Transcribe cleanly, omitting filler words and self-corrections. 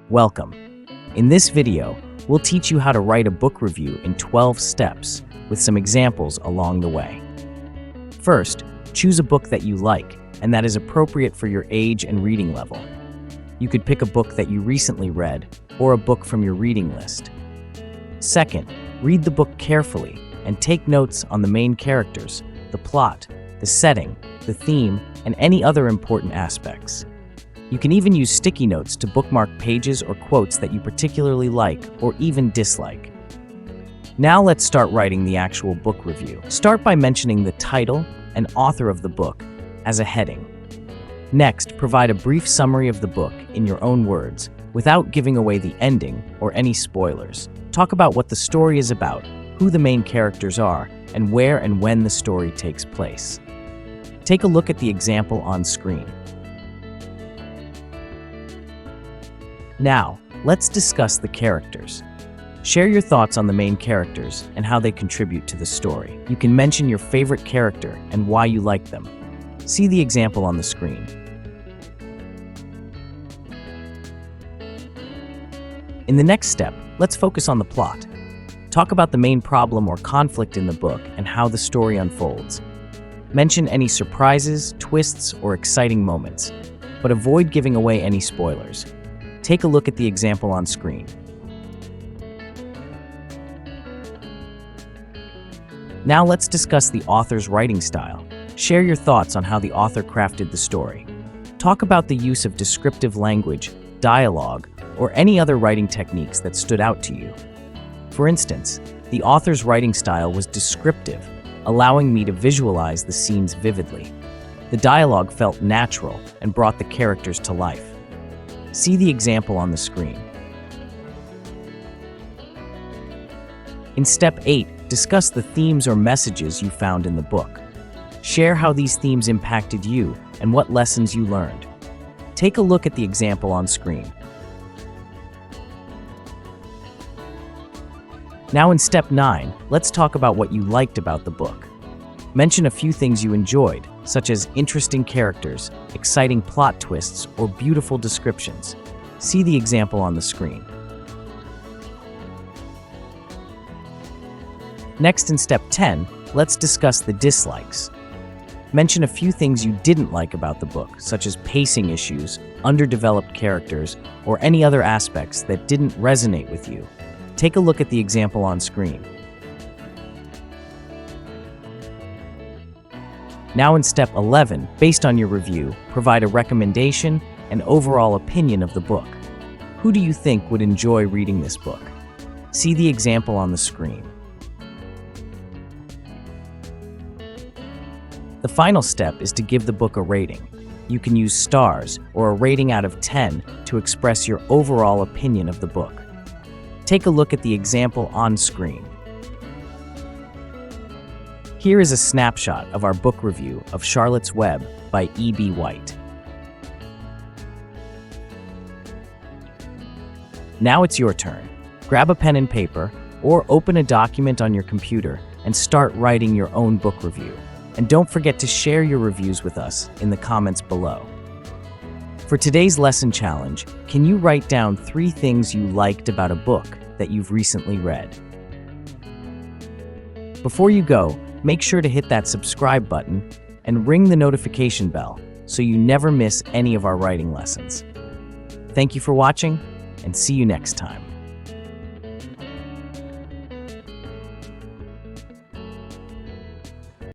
Welcome. In this video, we'll teach you how to write a book review in 12 steps with some examples along the way. First, choose a book that you like and that is appropriate for your age and reading level. You could pick a book that you recently read or a book from your reading list. Second, read the book carefully and take notes on the main characters, the plot, the setting, the theme, and any other important aspects. You can even use sticky notes to bookmark pages or quotes that you particularly like or even dislike. Now let's start writing the actual book review. Start by mentioning the title and author of the book as a heading. Next, provide a brief summary of the book in your own words without giving away the ending or any spoilers. Talk about what the story is about, who the main characters are, and where and when the story takes place. Take a look at the example on screen. Now, let's discuss the characters. Share your thoughts on the main characters and how they contribute to the story. You can mention your favorite character and why you like them. See the example on the screen. In the next step, let's focus on the plot. Talk about the main problem or conflict in the book and how the story unfolds. Mention any surprises, twists, or exciting moments, but avoid giving away any spoilers. Take a look at the example on screen. Now let's discuss the author's writing style. Share your thoughts on how the author crafted the story. Talk about the use of descriptive language, dialogue, or any other writing techniques that stood out to you. For instance, the author's writing style was descriptive, allowing me to visualize the scenes vividly. The dialogue felt natural and brought the characters to life. See the example on the screen. In Step 8, discuss the themes or messages you found in the book. Share how these themes impacted you and what lessons you learned. Take a look at the example on screen. Now in Step 9, let's talk about what you liked about the book. Mention a few things you enjoyed, such as interesting characters, exciting plot twists, or beautiful descriptions. See the example on the screen. Next in Step 10, let's discuss the dislikes. Mention a few things you didn't like about the book, such as pacing issues, underdeveloped characters, or any other aspects that didn't resonate with you. Take a look at the example on screen. Now in Step 11, based on your review, provide a recommendation and overall opinion of the book. Who do you think would enjoy reading this book? See the example on the screen. The final step is to give the book a rating. You can use stars or a rating out of 10 to express your overall opinion of the book. Take a look at the example on screen. Here is a snapshot of our book review of Charlotte's Web by E.B White. Now it's your turn. Grab a pen and paper or open a document on your computer and start writing your own book review. And don't forget to share your reviews with us in the comments below. For today's lesson challenge, can you write down 3 things you liked about a book that you've recently read? Before you go, make sure to hit that subscribe button and ring the notification bell so you never miss any of our writing lessons. Thank you for watching, and see you next time.